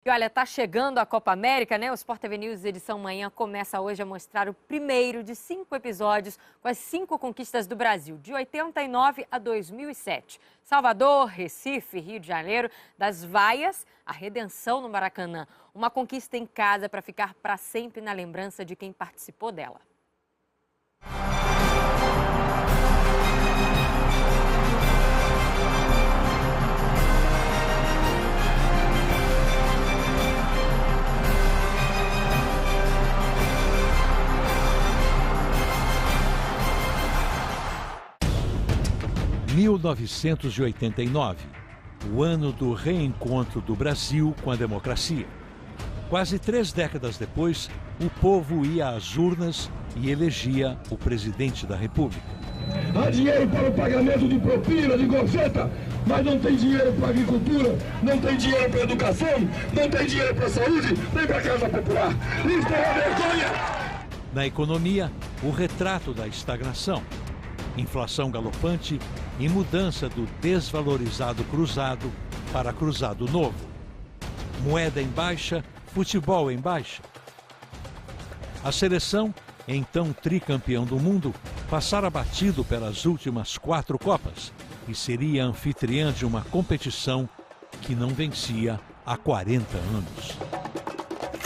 E olha, tá chegando a Copa América, né? O Sport TV News edição manhã começa hoje a mostrar o primeiro de 5 episódios com as 5 conquistas do Brasil, de 89 a 2007. Salvador, Recife, Rio de Janeiro, das vaias à redenção no Maracanã. Uma conquista em casa para ficar para sempre na lembrança de quem participou dela. 1989, o ano do reencontro do Brasil com a democracia. Quase 3 décadas depois, o povo ia às urnas e elegia o presidente da República. Há dinheiro para o pagamento de propina, de gorjeta, mas não tem dinheiro para a agricultura, não tem dinheiro para a educação, não tem dinheiro para a saúde, nem para a Casa Popular. Isso é uma vergonha! Na economia, o retrato da estagnação, inflação galopante e mudança do desvalorizado cruzado para cruzado novo. Moeda em baixa, futebol em baixa. A seleção, então tricampeão do mundo, passara batido pelas últimas 4 Copas e seria anfitriã de uma competição que não vencia há 40 anos.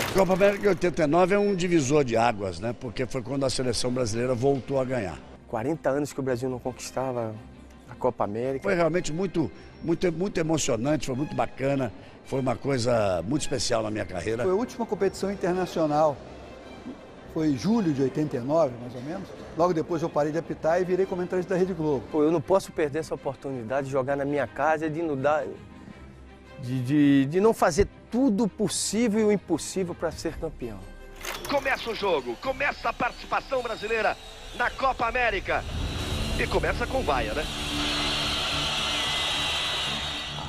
A Copa América 89 é um divisor de águas, né? Porque foi quando a seleção brasileira voltou a ganhar. 40 anos que o Brasil não conquistava a Copa América. Foi realmente muito emocionante, foi muito bacana, foi uma coisa muito especial na minha carreira. Foi a última competição internacional, foi em julho de 89, mais ou menos. Logo depois eu parei de apitar e virei comentarista da Rede Globo. Pô, eu não posso perder essa oportunidade de jogar na minha casa, de não fazer tudo possível e o impossível para ser campeão. Começa o jogo, começa a participação brasileira na Copa América. E começa com vaia, né?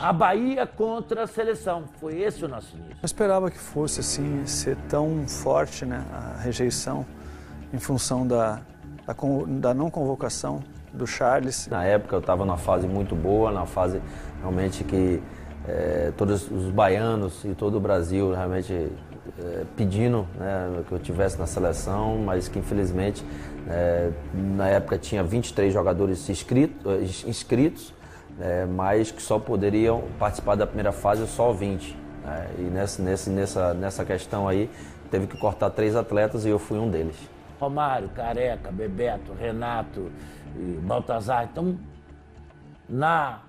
A Bahia contra a seleção, foi esse o nosso início. Eu esperava que fosse assim, ser tão forte, né, a rejeição em função da não convocação do Charles. Na época eu estava numa fase muito boa, na fase realmente que todos os baianos e todo o Brasil realmente pedindo, né, que eu tivesse na seleção, mas que infelizmente na época tinha 23 jogadores inscritos, mas que só poderiam participar da primeira fase só 20. E nessa questão aí teve que cortar 3 atletas e eu fui um deles. Romário, Careca, Bebeto, Renato e Baltazar. Então, na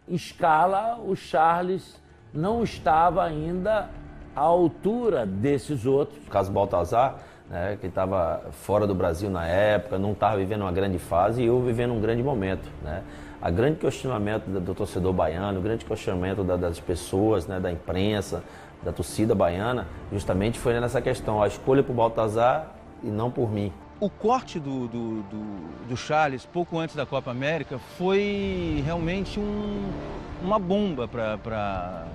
escala, o Charles não estava ainda à altura desses outros. No caso do Baltazar, né, que estava fora do Brasil na época, não estava vivendo uma grande fase e eu vivendo um grande momento, né? A grande questionamento do torcedor baiano, o grande questionamento das pessoas, né, da imprensa, da torcida baiana, justamente foi nessa questão, a escolha por Baltazar e não por mim. O corte do Charles, pouco antes da Copa América, foi realmente uma bomba para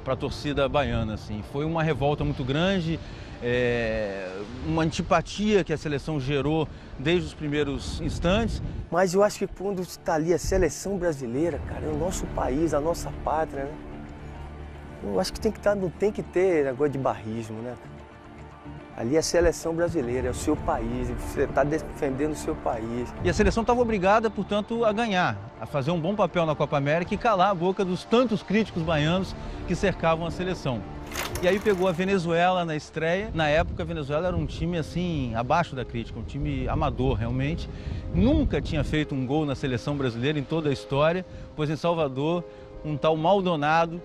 a torcida baiana, assim. Foi uma revolta muito grande, uma antipatia que a seleção gerou desde os primeiros instantes. Mas eu acho que quando está ali a seleção brasileira, cara, é o nosso país, a nossa pátria, né? Eu acho que não tem que ter negócio de barrismo, né? Ali é a seleção brasileira, é o seu país, você está defendendo o seu país. E a seleção estava obrigada, portanto, a ganhar, a fazer um bom papel na Copa América e calar a boca dos tantos críticos baianos que cercavam a seleção. E aí pegou a Venezuela na estreia. Na época, a Venezuela era um time assim, abaixo da crítica, um time amador realmente. Nunca tinha feito um gol na seleção brasileira em toda a história, pois em Salvador, um tal Maldonado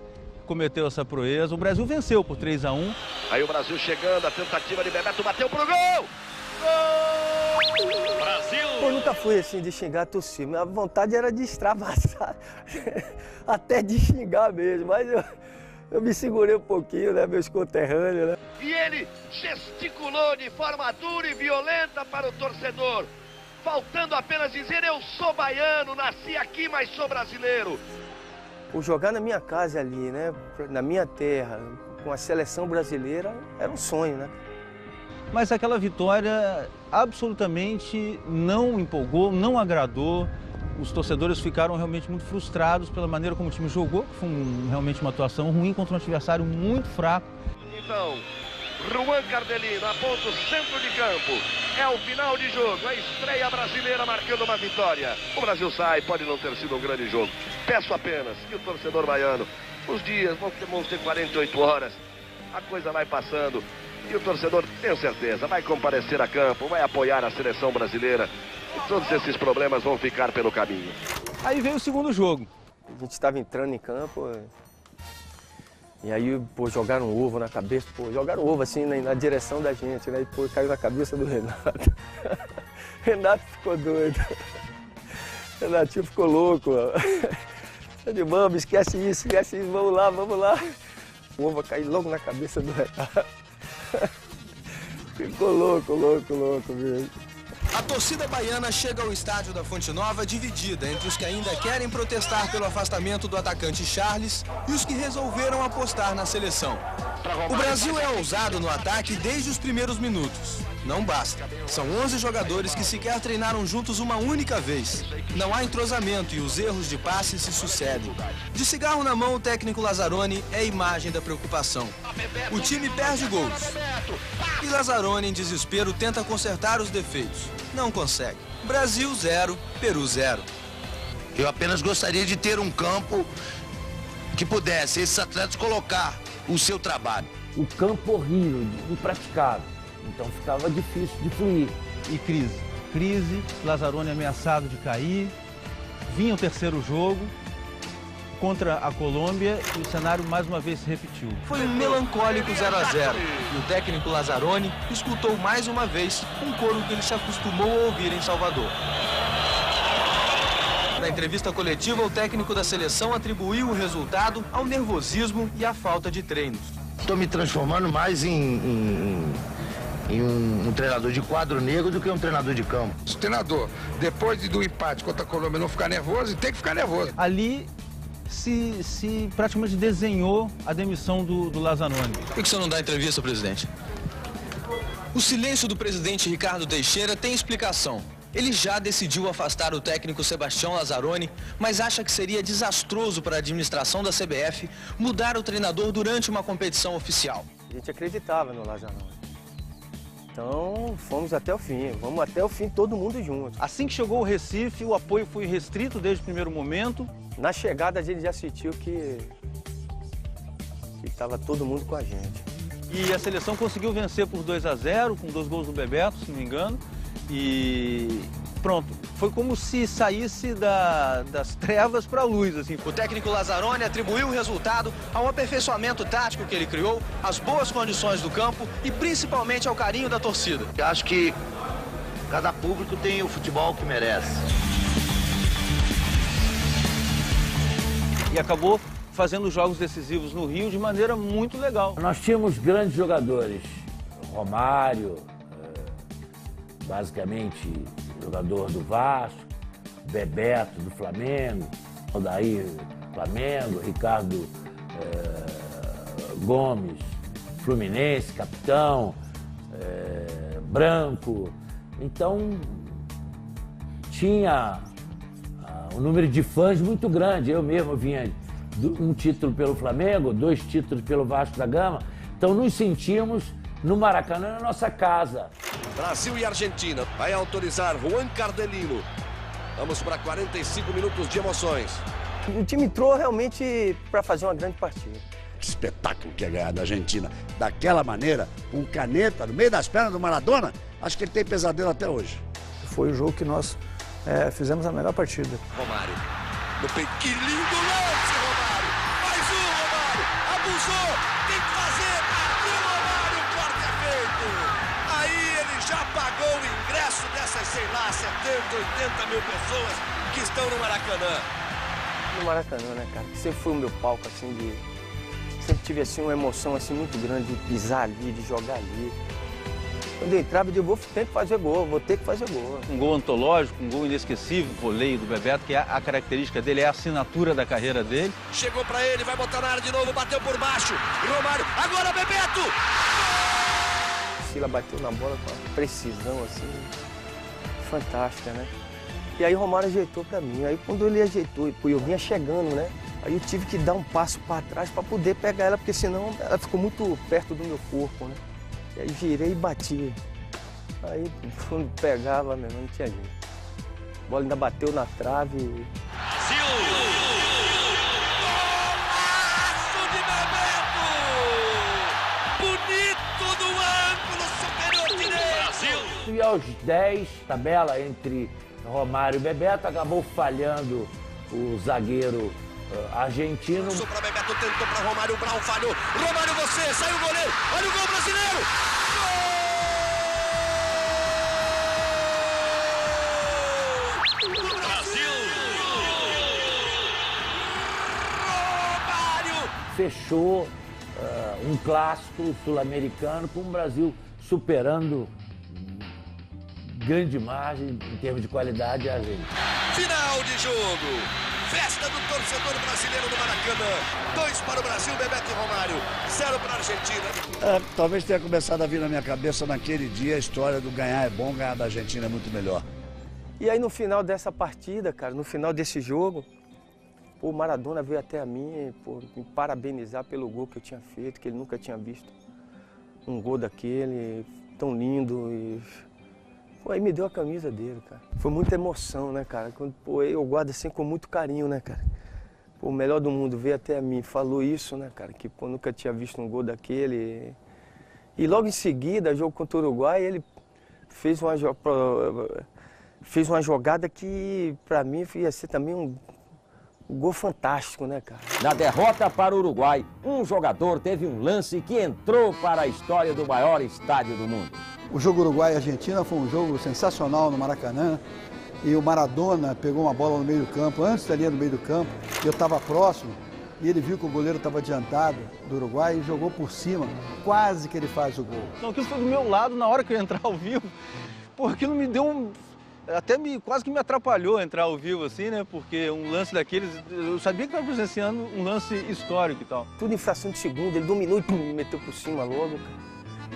cometeu essa proeza. O Brasil venceu por 3-1. Aí o Brasil chegando, a tentativa de Bebeto bateu pro gol! Gol! Brasil! Eu nunca fui assim de xingar a torcida. Minha vontade era de extravasar, até de xingar mesmo, mas eu me segurei um pouquinho, né, meus conterrâneos, né? E ele gesticulou de forma dura e violenta para o torcedor, faltando apenas dizer: eu sou baiano, nasci aqui, mas sou brasileiro. O jogar na minha casa ali, né, na minha terra, com a seleção brasileira, era um sonho, né? Mas aquela vitória absolutamente não empolgou, não agradou. Os torcedores ficaram realmente muito frustrados pela maneira como o time jogou, que foi realmente uma atuação ruim contra um adversário muito fraco. seleção. Juan Cardelino aponta o centro de campo. É o final de jogo, a estreia brasileira marcando uma vitória. O Brasil sai, pode não ter sido um grande jogo. Peço apenas que o torcedor baiano, os dias vão ter 48 horas, a coisa vai passando. E o torcedor, tenho certeza, vai comparecer a campo, vai apoiar a seleção brasileira. E todos esses problemas vão ficar pelo caminho. Aí veio o segundo jogo. A gente estava entrando em campo e aí, pô, jogaram um ovo na cabeça, pô, jogaram ovo assim na direção da gente, né? E, pô, caiu na cabeça do Renato. Renato ficou doido. Renatinho ficou louco, ó. Eu disse, vamos, esquece isso, vamos lá. O ovo caiu logo na cabeça do Renato. Ficou louco mesmo. A torcida baiana chega ao estádio da Fonte Nova dividida entre os que ainda querem protestar pelo afastamento do atacante Charles e os que resolveram apostar na seleção. O Brasil é ousado no ataque desde os primeiros minutos. Não basta. São 11 jogadores que sequer treinaram juntos uma única vez. Não há entrosamento e os erros de passe se sucedem. De cigarro na mão, o técnico Lazzaroni é a imagem da preocupação. O time perde gols. E Lazzaroni, em desespero, tenta consertar os defeitos. Não consegue. Brasil 0, Peru 0. Eu apenas gostaria de ter um campo que pudesse esses atletas colocar o seu trabalho. O campo horrível, impraticável. Então ficava difícil de fluir. E crise, Lazzaroni ameaçado de cair. Vinha o terceiro jogo contra a Colômbia e o cenário mais uma vez se repetiu. Foi um melancólico 0-0 e o técnico Lazzaroni escutou mais uma vez um coro que ele se acostumou a ouvir em Salvador. Na entrevista coletiva, o técnico da seleção atribuiu o resultado ao nervosismo e à falta de treinos. Estou me transformando mais em um treinador de quadro negro do que um treinador de campo. O treinador, depois do empate contra a Colômbia, não ficar nervoso, tem que ficar nervoso. Ali se praticamente desenhou a demissão do Lazzaroni. Por que o senhor não dá entrevista, presidente? O silêncio do presidente Ricardo Teixeira tem explicação. Ele já decidiu afastar o técnico Sebastião Lazzaroni, mas acha que seria desastroso para a administração da CBF mudar o treinador durante uma competição oficial. A gente acreditava no Lazzaroni. Então, fomos até o fim. Vamos até o fim, todo mundo junto. Assim que chegou o Recife, o apoio foi restrito desde o primeiro momento. Na chegada, a gente já sentiu que estava todo mundo com a gente. E a seleção conseguiu vencer por 2-0, com 2 gols do Bebeto, se não me engano. E pronto, foi como se saísse das trevas para a luz, assim. O técnico Lazzaroni atribuiu o resultado ao aperfeiçoamento tático que ele criou, às boas condições do campo e principalmente ao carinho da torcida. Eu acho que cada público tem o futebol que merece. E acabou fazendo jogos decisivos no Rio de maneira muito legal. Nós tínhamos grandes jogadores, Romário, basicamente jogador do Vasco, Bebeto do Flamengo, Odair Flamengo, Ricardo Gomes, Fluminense, capitão, Branco. Então tinha um número de fãs muito grande. Eu mesmo vinha um título pelo Flamengo, 2 títulos pelo Vasco da Gama. Então nos sentíamos no Maracanã, na nossa casa. Brasil e Argentina. Vai autorizar Juan Cardelino. Vamos para 45 minutos de emoções. O time entrou realmente para fazer uma grande partida. Que espetáculo que é ganhar da Argentina. Daquela maneira, com caneta no meio das pernas do Maradona, acho que ele tem pesadelo até hoje. Foi o jogo que nós fizemos a melhor partida. Romário. No peito. Que lindo lance, Romário! Mais um, Romário! Abusou! Tem que fazer! E o Romário, o corte é feito! Aí ele já pagou o ingresso dessas, sei lá, 70, 80 mil pessoas que estão no Maracanã. No Maracanã, né, cara? Sempre foi o meu palco, assim, sempre tive, assim, uma emoção, assim, muito grande de pisar ali, de jogar ali. Quando eu entrava, eu digo, vou ter que fazer gol, vou ter que fazer gol. Um gol antológico, um gol inesquecível, voleio do Bebeto, que é a característica dele, é a assinatura da carreira dele. Chegou pra ele, vai botar na área de novo, bateu por baixo. Romário, agora Bebeto! Sila bateu na bola com uma precisão, assim, fantástica, né? E aí o Romário ajeitou pra mim. Aí quando ele ajeitou, eu vinha chegando, né? Aí eu tive que dar um passo para trás para poder pegar ela, porque senão ela ficou muito perto do meu corpo, né? E aí virei e bati. Aí quando pegava, meu irmão, não tinha jeito. A bola ainda bateu na trave. Brasil! Golaço de Bebeto! Bonito do ângulo superior direito! Brasil! E aos 10, tabela entre Romário e Bebeto, acabou falhando o zagueiro argentino. Passou para Bebeto, tentou para Romário, o Brown falhou. Romário, você, saiu o goleiro, olha o gol brasileiro! Gol! Brasil! Romário! Fechou um clássico sul-americano com o Brasil superando grande margem em termos de qualidade a Argentina. Final de jogo! Festa do torcedor brasileiro no Maracanã. 2 para o Brasil, Bebeto e Romário. 0 para a Argentina. Talvez tenha começado a vir na minha cabeça naquele dia a história do ganhar é bom, ganhar da Argentina é muito melhor. E aí no final dessa partida, cara, no final desse jogo, o Maradona veio até a mim, me parabenizar pelo gol que eu tinha feito, que ele nunca tinha visto um gol daquele, tão lindo. Aí me deu a camisa dele, cara. Foi muita emoção, né, cara? Eu guardo assim com muito carinho, né, cara? O melhor do mundo veio até a mim, falou isso, né, cara? Que nunca tinha visto um gol daquele. E logo em seguida, jogo contra o Uruguai, ele fez uma jogada que, pra mim, ia ser também um gol fantástico, né, cara? Na derrota para o Uruguai, um jogador teve um lance que entrou para a história do maior estádio do mundo. O jogo Uruguai-Argentina foi um jogo sensacional no Maracanã. E o Maradona pegou uma bola no meio do campo, antes da linha do meio do campo. Eu estava próximo e ele viu que o goleiro estava adiantado do Uruguai e jogou por cima. Quase que ele faz o gol. Não, aquilo foi do meu lado na hora que eu ia entrar ao vivo. Pô, aquilo me deu quase que me atrapalhou entrar ao vivo assim, né? Porque um lance daqueles, eu sabia que estava presenciando um lance histórico e tal. Tudo em fração de segundo, ele dominou e me meteu por cima logo, cara.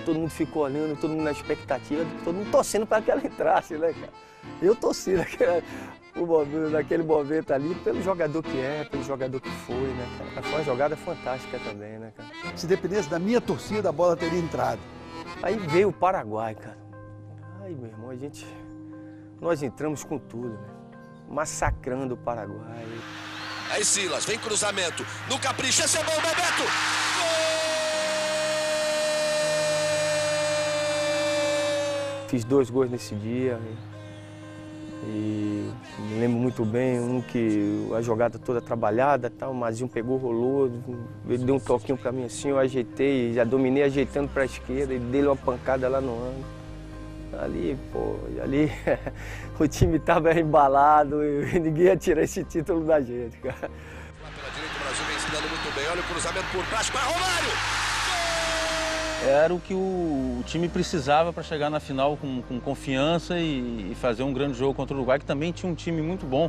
Todo mundo ficou olhando, todo mundo na expectativa, todo mundo torcendo para que ela entrasse, né, cara? Eu torci naquele momento ali pelo jogador que é, pelo jogador que foi, né, cara? Foi uma jogada fantástica também, né, cara? Se dependesse da minha torcida, a bola teria entrado. Aí veio o Paraguai, cara. Ai, meu irmão, nós entramos com tudo, né? Massacrando o Paraguai. Aí Silas, vem cruzamento, no capricho, esse é bom, Bebeto! Fiz 2 gols nesse dia e me lembro muito bem, um que a jogada toda trabalhada, tal, o Mazinho pegou, rolou, ele deu um toquinho para mim assim, eu ajeitei, já dominei ajeitando para a esquerda e dei uma pancada lá no ângulo. Ali, ali o time estava embalado e ninguém ia tirar esse título da gente, cara. Lá pela direita o Brasil vem se dando muito bem, olha o cruzamento por baixo para Romário! Era o que o time precisava para chegar na final com confiança e fazer um grande jogo contra o Uruguai, que também tinha um time muito bom.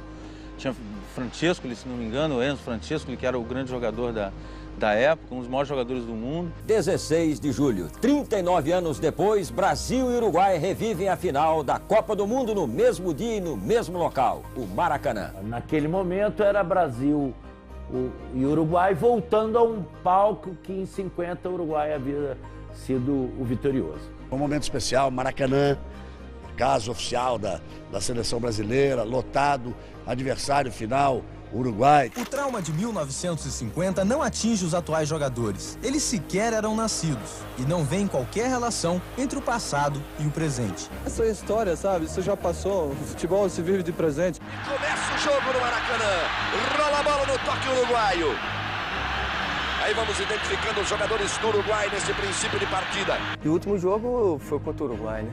Tinha Francesco, se não me engano, o Enzo Francesco, que era o grande jogador da época, um dos maiores jogadores do mundo. 16 de julho, 39 anos depois, Brasil e Uruguai revivem a final da Copa do Mundo no mesmo dia e no mesmo local, o Maracanã. Naquele momento era Brasil e Uruguai voltando a um palco que em 50 o Uruguai havia sido o vitorioso. Um momento especial, Maracanã, casa oficial da seleção brasileira, lotado, adversário final, Uruguai. O trauma de 1950 não atinge os atuais jogadores. Eles sequer eram nascidos e não vêem qualquer relação entre o passado e o presente. Essa é a história, sabe? Isso já passou. O futebol se vive de presente. Começa o jogo no Maracanã. Rola a bola no toque uruguaio. Aí vamos identificando os jogadores do Uruguai nesse princípio de partida. E o último jogo foi contra o Uruguai, né?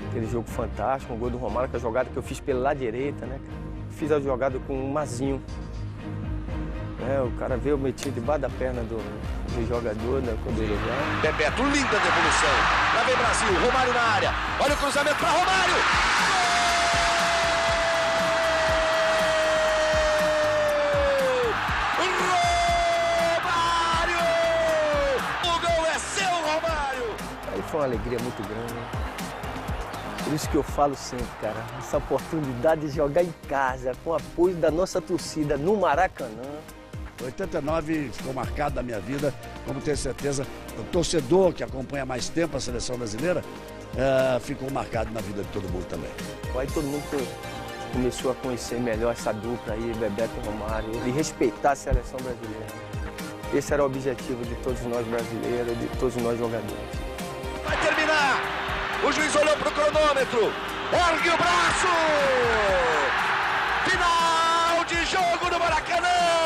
Aquele jogo fantástico, um gol do Romário, que é a jogada que eu fiz pela direita, né? Fiz a jogada com o Mazinho. O cara veio metido debaixo da perna do jogador, né? Quando ele vai. Bebeto, linda devolução. Lá vem Brasil, Romário na área. Olha o cruzamento para Romário. Romário! O gol é seu, Romário! Aí foi uma alegria muito grande. Por isso que eu falo sempre, cara, essa oportunidade de jogar em casa, com o apoio da nossa torcida no Maracanã. 89 ficou marcado na minha vida, como tenho certeza, o torcedor que acompanha mais tempo a seleção brasileira, ficou marcado na vida de todo mundo também. Aí todo mundo começou a conhecer melhor essa dupla aí, Bebeto e Romário, e respeitar a seleção brasileira. Esse era o objetivo de todos nós brasileiros, de todos nós jogadores. Vai terminar! O juiz olhou para o cronômetro, ergue o braço! Final de jogo no Maracanã!